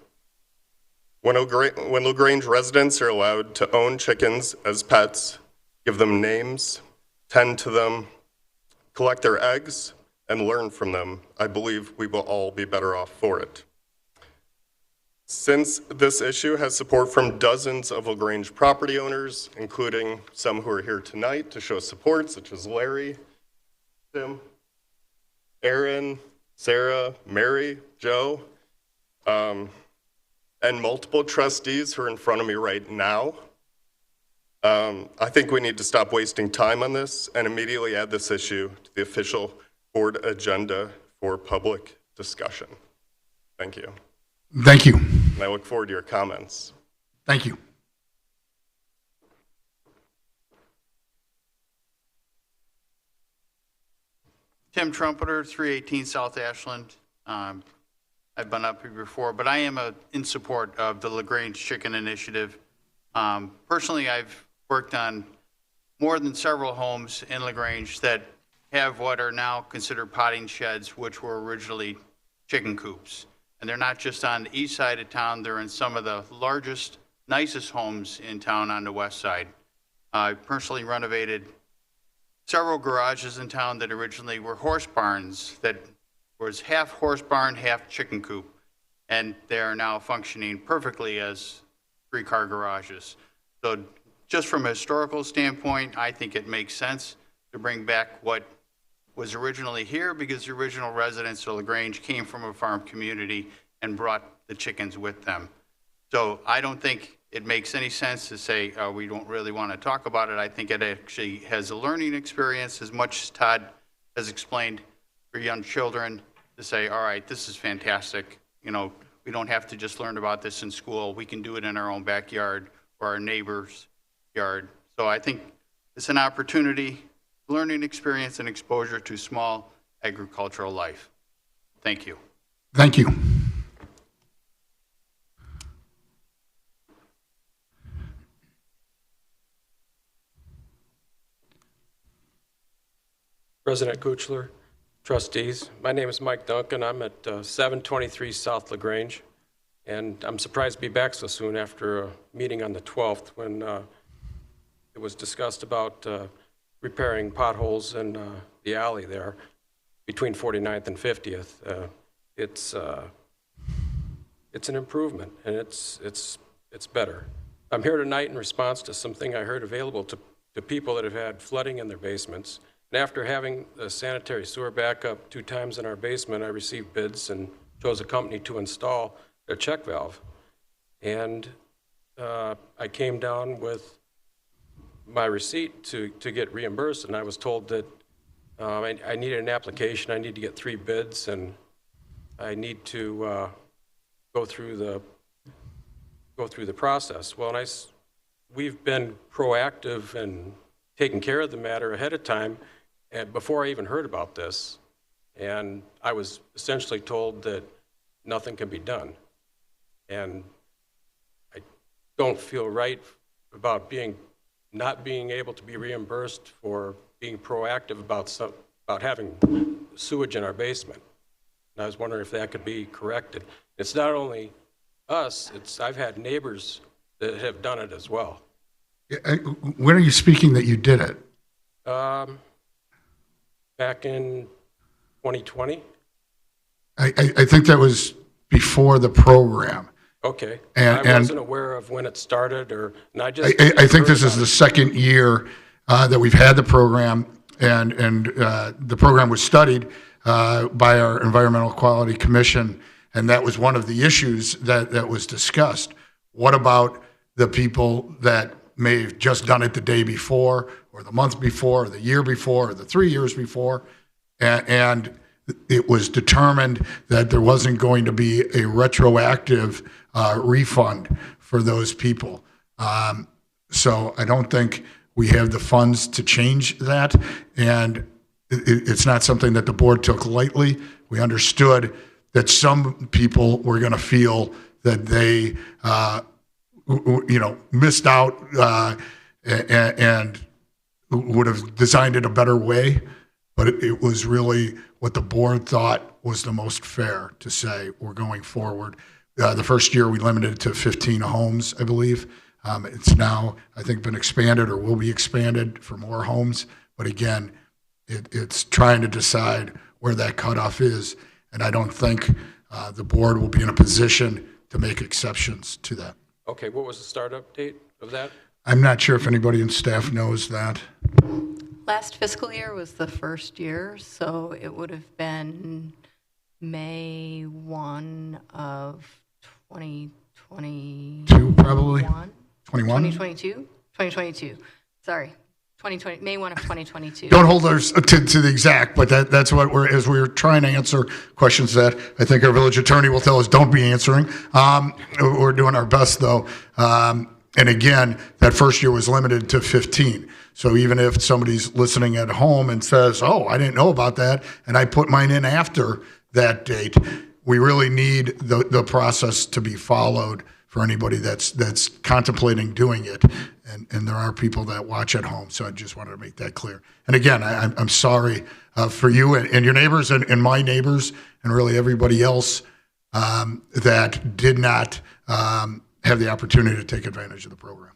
When LaGrange residents are allowed to own chickens as pets, give them names, tend to them, collect their eggs, and learn from them, I believe we will all be better off for it. Since this issue has support from dozens of LaGrange property owners, including some who are here tonight to show support, such as Larry, Tim, Aaron, Sarah, Mary, Joe, and multiple trustees who are in front of me right now, I think we need to stop wasting time on this and immediately add this issue to the official board agenda for public discussion. Thank you. Thank you. Thank you. And I look forward to your comments. Thank you. Tim Trumpeter, 318 South Ashland. I've been up here before, but I am in support of the LaGrange Chicken Initiative. Personally, I've worked on more than several homes in LaGrange that have what are now considered potting sheds, which were originally chicken coops. And they're not just on the east side of town, they're in some of the largest, nicest homes in town on the west side. I personally renovated several garages in town that originally were horse barns that was half horse barn, half chicken coop. And they are now functioning perfectly as 3-car garages. So just from a historical standpoint, I think it makes sense to bring back what was originally here because the original residents of LaGrange came from a farm community and brought the chickens with them. So I don't think it makes any sense to say we don't really want to talk about it. I think it actually has a learning experience as much as Todd has explained for young children to say, all right, this is fantastic. You know, we don't have to just learn about this in school. We can do it in our own backyard or our neighbor's yard. So I think it's an opportunity, learning experience, and exposure to small agricultural life. Thank you. Thank you. President Kuchler, trustees. My name is Mike Duncan. I'm at 723 South LaGrange, and I'm surprised to be back so soon after a meeting on the 12th when it was discussed about repairing potholes in the alley there between 49th and 50th. It's an improvement, and it's better. I'm here tonight in response to something I heard available to people that have had flooding in their basements. And after having the sanitary sewer backup 2 times in our basement, I received bids and chose a company to install a check valve. And I came down with my receipt to get reimbursed, and I was told that I needed an application, I need to get 3 bids, and I need to go through the process. Well, we've been proactive and taking care of the matter ahead of time, and before I even heard about this, and I was essentially told that nothing can be done. And I don't feel right about not being able to be reimbursed for being proactive about having sewage in our basement. And I was wondering if that could be corrected. It's not only us, I've had neighbors that have done it as well. When are you speaking that you did it? Back in 2020. I think that was before the program. Okay. And I wasn't aware of when it started, I think this is the second year that we've had the program, and the program was studied by our Environmental Quality Commission, and that was one of the issues that was discussed. What about the people that may have just done it the day before, or the month before, or the year before, or the 3 years before, and it was determined that there wasn't going to be a retroactive refund for those people. So I don't think we have the funds to change that, and it's not something that the board took lightly. We understood that some people were going to feel that they missed out and would have designed it a better way, but it was really what the board thought was the most fair to say we're going forward. The first year we limited it to 15 homes, I believe. It's now, I think, been expanded or will be expanded for more homes. But again, it's trying to decide where that cutoff is. And I don't think the board will be in a position to make exceptions to that. Okay, what was the startup date of that? I'm not sure if anybody in staff knows that. Last fiscal year was the first year, so it would have been May 1 of 2020. 2 probably? 21? 2022? 2022. Sorry. May 1 of 2022. Don't hold us to the exact, but that's what as we're trying to answer questions that I think our village attorney will tell us don't be answering. We're doing our best, though. And again, that first year was limited to 15. So even if somebody's listening at home and says, oh, I didn't know about that, and I put mine in after that date, we really need the process to be followed for anybody that's contemplating doing it. And there are people that watch at home, so I just wanted to make that clear. And again, I'm sorry for you and your neighbors and my neighbors and really everybody else that did not have the opportunity to take advantage of the program.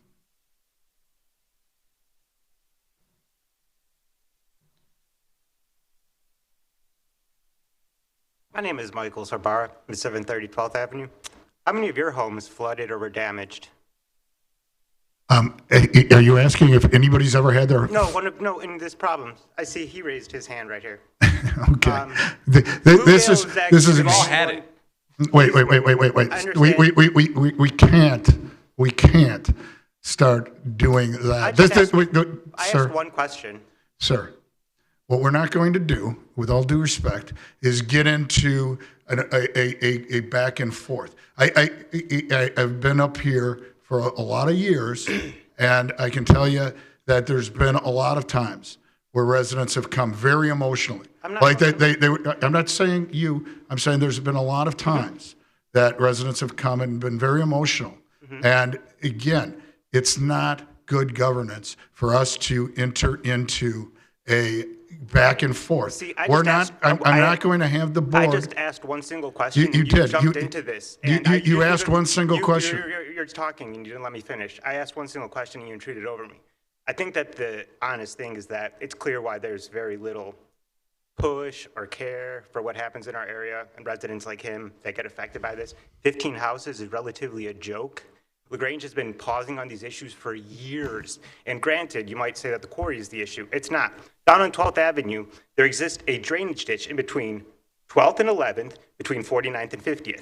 My name is Michael Sarbara, I'm 730 12th Avenue. How many of your homes flooded or were damaged? Are you asking if anybody's ever had their... No, in this problem. I see he raised his hand right here. Okay. This is... We've all had it. Wait. We can't start doing that. I asked one question. Sir, what we're not going to do, with all due respect, is get into a back and forth. I've been up here for a lot of years, and I can tell you that there's been a lot of times where residents have come very emotionally. I'm not saying you. I'm saying there's been a lot of times that residents have come and been very emotional. And again, it's not good governance for us to enter into a back and forth. See, I'm not going to have the board. I just asked one single question. You did. Jumped into this. You asked one single question. You're talking and you didn't let me finish. I asked one single question and you intruded over me. I think that the honest thing is that it's clear why there's very little push or care for what happens in our area and residents like him that get affected by this. 15 houses is relatively a joke. LaGrange has been pausing on these issues for years. And granted, you might say that the quarry is the issue. It's not. Down on 12th Avenue, there exists a drainage ditch in between 12th and 11th, between 49th and 50th.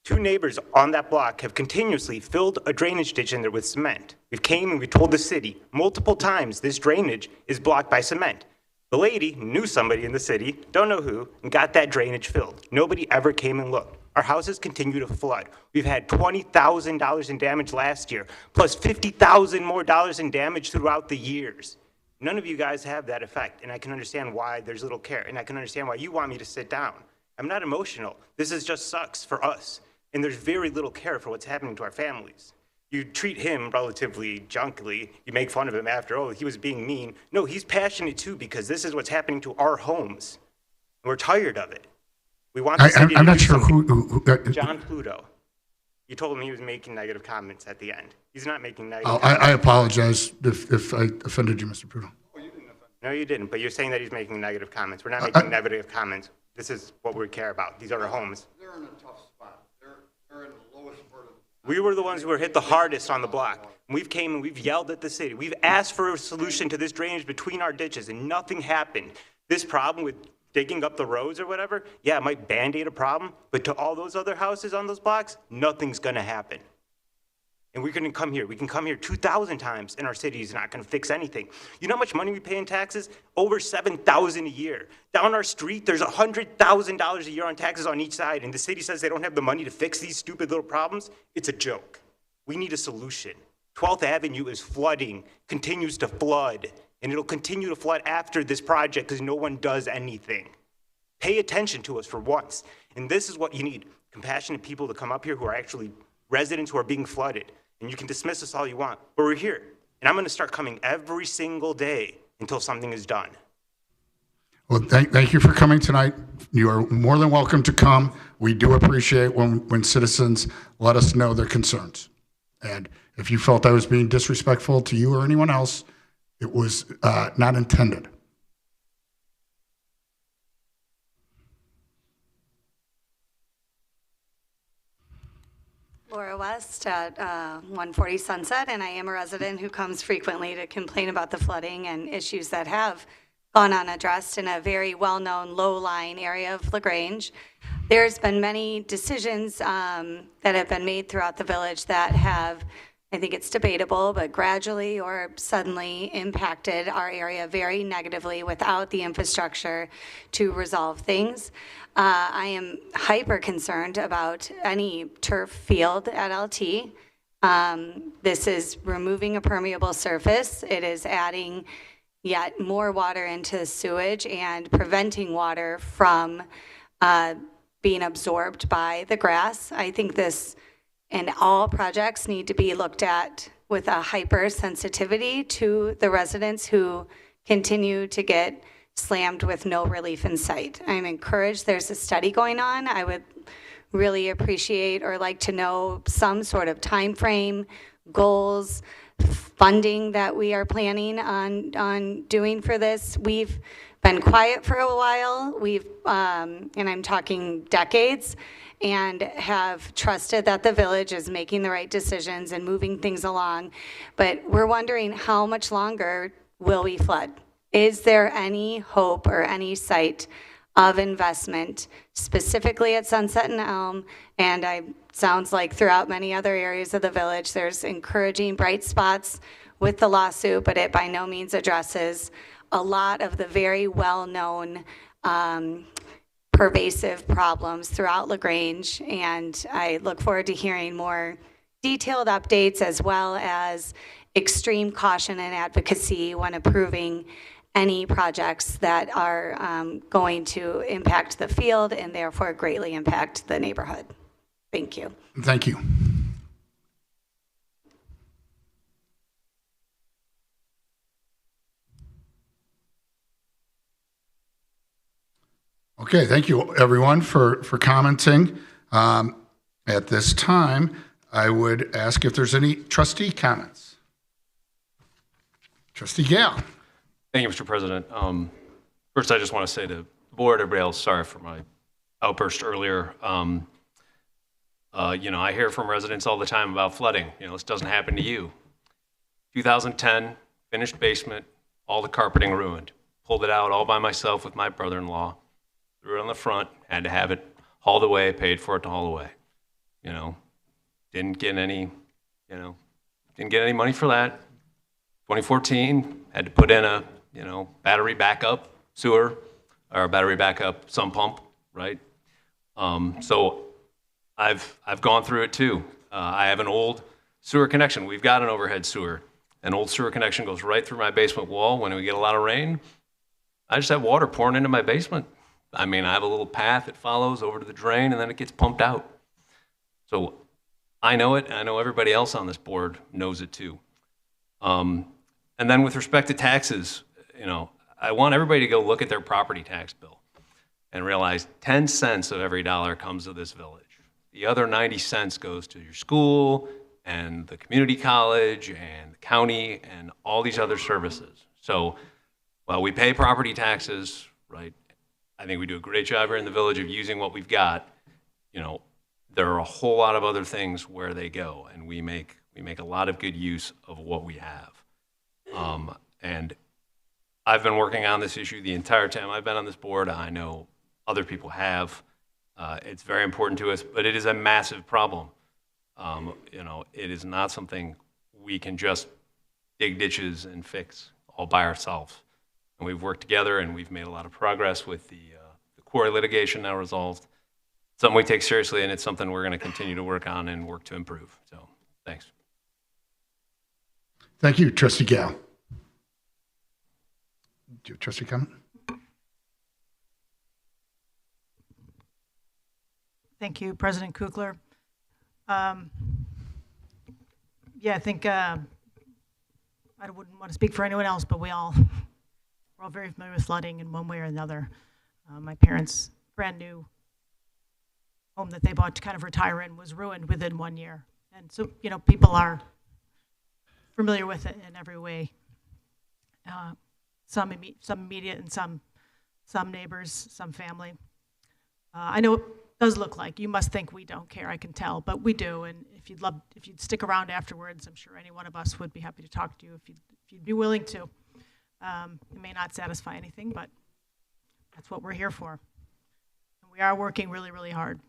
Two neighbors on that block have continuously filled a drainage ditch in there with cement. We've came and we told the city multiple times this drainage is blocked by cement. The lady knew somebody in the city, don't know who, and got that drainage filled. Nobody ever came and looked. Our houses continue to flood. We've had $20,000 in damage last year, plus $50,000 more in damage throughout the years. None of you guys have that effect, and I can understand why there's little care, and I can understand why you want me to sit down. I'm not emotional. This is just sucks for us, and there's very little care for what's happening to our families. You treat him relatively junkily. You make fun of him after, oh, he was being mean. No, he's passionate too because this is what's happening to our homes. And we're tired of it. We want the city I'm to not do sure something. John Pluto. You told him he was making negative comments at the end. He's not making negative comments. I apologize if I offended you, Mr. Pluto. No, you didn't, but you're saying that he's making negative comments. We're not making negative comments. This is what we care about. These are our homes. They're in a tough spot. They're in the lowest part of the... We were the ones who were hit the hardest on the block. We've came and we've yelled at the city. We've asked for a solution to this drainage between our ditches, and nothing happened. This problem with digging up the roads or whatever, yeah, it might band-aid a problem, but to all those other houses on those blocks, nothing's going to happen. And we're going to come here. We can come here 2,000 times, and our city is not going to fix anything. You know how much money we pay in taxes? Over $7,000 a year. Down our street, there's $100,000 a year on taxes on each side, and the city says they don't have the money to fix these stupid little problems? It's a joke. We need a solution. 12th Avenue is flooding, continues to flood, and it'll continue to flood after this project because no one does anything. Pay attention to us for once. And this is what you need, compassionate people to come up here who are actually residents who are being flooded. And you can dismiss us all you want, but we're here. And I'm going to start coming every single day until something is done. Well, thank you for coming tonight. You are more than welcome to come. We do appreciate when citizens let us know their concerns. And if you felt I was being disrespectful to you or anyone else, it was not intended. Laura West at 140 Sunset, and I am a resident who comes frequently to complain about the flooding and issues that have gone unaddressed in a very well-known low-lying area of LaGrange. There's been many decisions that have been made throughout the village that have I think it's debatable, but gradually or suddenly impacted our area very negatively without the infrastructure to resolve things. I am hyper concerned about any turf field at LT. This is removing a permeable surface. It is adding yet more water into sewage and preventing water from being absorbed by the grass. I think this and all projects need to be looked at with a hypersensitivity to the residents who continue to get slammed with no relief in sight. I'm encouraged there's a study going on. I would really appreciate or like to know some sort of time frame, goals, funding that we are planning on doing for this. We've been quiet for a while. And I'm talking decades, and have trusted that the village is making the right decisions and moving things along. But we're wondering, how much longer will we flood? Is there any hope or any sight of investment, specifically at Sunset and Elm? And sounds like throughout many other areas of the village, there's encouraging bright spots with the lawsuit, but it by no means addresses a lot of the very well-known pervasive problems throughout LaGrange. And I look forward to hearing more detailed updates as well as extreme caution and advocacy when approving any projects that are going to impact the field and therefore greatly impact the neighborhood. Thank you. Thank you. Okay, thank you everyone for commenting. At this time, I would ask if there's any trustee comments. Trustee Gale. Thank you, Mr. President. First, I just want to say to the board, everybody else, sorry for my outburst earlier. I hear from residents all the time about flooding. This doesn't happen to you. 2010, finished basement, all the carpeting ruined. Pulled it out all by myself with my brother-in-law. Threw it on the front, had to have it hauled away, paid for it to haul away. Didn't get any money for that. 2014, had to put in a, battery backup sewer or battery backup sump pump, right? So I've gone through it too. I have an old sewer connection. We've got an overhead sewer. An old sewer connection goes right through my basement wall. When we get a lot of rain, I just have water pouring into my basement. I have a little path that follows over to the drain, and then it gets pumped out. So I know it, and I know everybody else on this board knows it too. And then with respect to taxes, I want everybody to go look at their property tax bill and realize 10 cents of every dollar comes to this village. The other 90 cents goes to your school and the community college and the county and all these other services. So while we pay property taxes, right, I think we do a great job here in the village of using what we've got. There are a whole lot of other things where they go, and we make a lot of good use of what we have. And I've been working on this issue the entire time I've been on this board. I know other people have. It's very important to us, but it is a massive problem. It is not something we can just dig ditches and fix all by ourselves. And we've worked together, and we've made a lot of progress with the quarry litigation now resolved. It's something we take seriously, and it's something we're going to continue to work on and work to improve. So, thanks. Thank you, Trustee Gale. Do you have a trustee comment? Thank you, President Kukler. I think I wouldn't want to speak for anyone else, but we're all very familiar with flooding in one way or another. My parents' brand new home that they bought to kind of retire in was ruined within 1 year. And so, people are familiar with it in every way. Some immediate and some neighbors, some family. I know it does look like, you must think we don't care, I can tell, but we do. And if you'd stick around afterwards, I'm sure any one of us would be happy to talk to you if you'd be willing to. It may not satisfy anything, but that's what we're here for. And we are working really, really hard.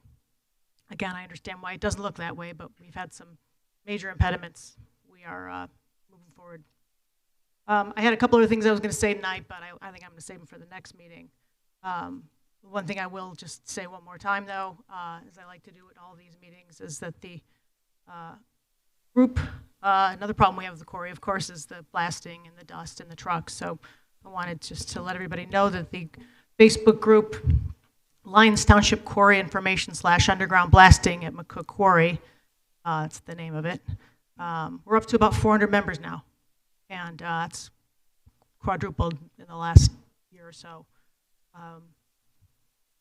Again, I understand why it doesn't look that way, but we've had some major impediments we are moving forward. I had a couple other things I was going to say tonight, but I think I'm going to save them for the next meeting. One thing I will just say one more time, though, as I like to do at all these meetings, is that the group, another problem we have with the quarry, of course, is the blasting and the dust in the trucks. So I wanted just to let everybody know that the Facebook group, Lyons Township Quarry Information / Underground Blasting at McCook Quarry, that's the name of it. We're up to about 400 members now, and that's quadrupled in the last year or so.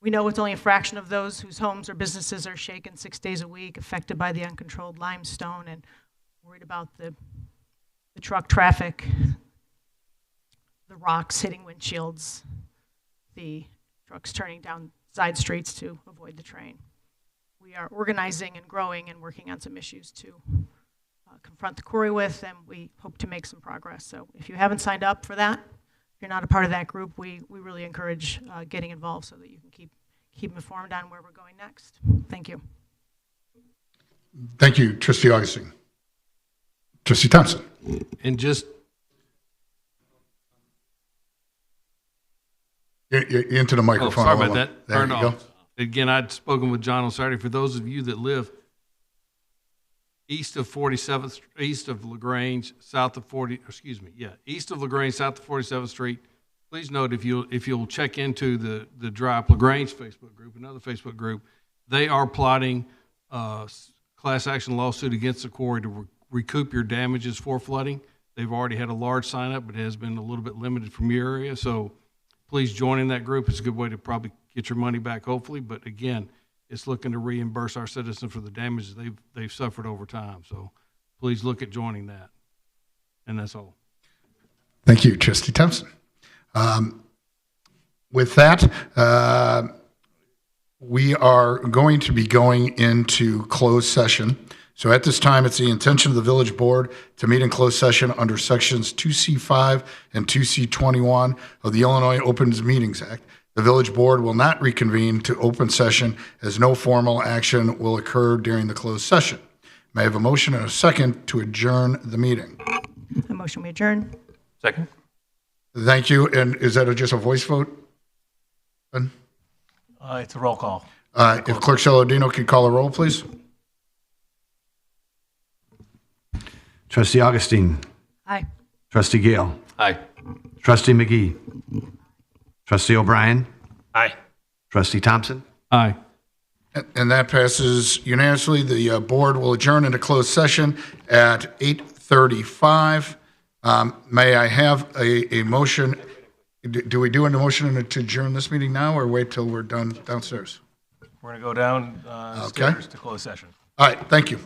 We know it's only a fraction of those whose homes or businesses are shaken 6 days a week, affected by the uncontrolled limestone, and worried about the truck traffic, the rocks hitting windshields, the trucks turning down side streets to avoid the train. We are organizing and growing and working on some issues to confront the quarry with, and we hope to make some progress. So if you haven't signed up for that, if you're not a part of that group, we really encourage getting involved so that you can keep informed on where we're going next. Thank you. Thank you, Trustee Augustine. Trustee Thompson. And just You're into the microphone. sorry about that. There you Turned go. off. Again, I'd spoken with John on Saturday. For those of you that live east of 47th, east of LaGrange, south of east of LaGrange, south of 47th Street, please note if you'll check into the Drive LaGrange Facebook group, another Facebook group, they are plotting class action lawsuit against the quarry to recoup your damages for flooding. They've already had a large sign up, but it has been a little bit limited from your area. So please join in that group. It's a good way to probably get your money back, hopefully. But again, it's looking to reimburse our citizens for the damages they've suffered over time. So please look at joining that. And that's all. Thank you, Trustee Thompson. With that, we are going to be going into closed session. So at this time, it's the intention of the village board to meet in closed session under sections 2C5 and 2C21 of the Illinois Opens Meetings Act. The village board will not reconvene to open session as no formal action will occur during the closed session. May I have a motion and a second to adjourn the meeting? A motion we adjourn. Second. Thank you. And is that just a voice vote? It's a roll call. If Clerk Saladino could call a roll, please. Trustee Augustine. Aye. Trustee Gale. Aye. Trustee McGee. Trustee O'Brien. Aye. Trustee Thompson. Aye. And that passes unanimously. The board will adjourn into closed session at 8:35. May I have a motion? Do we do a motion to adjourn this meeting now or wait till we're done downstairs? We're going to go down stairs to close session. All right, thank you.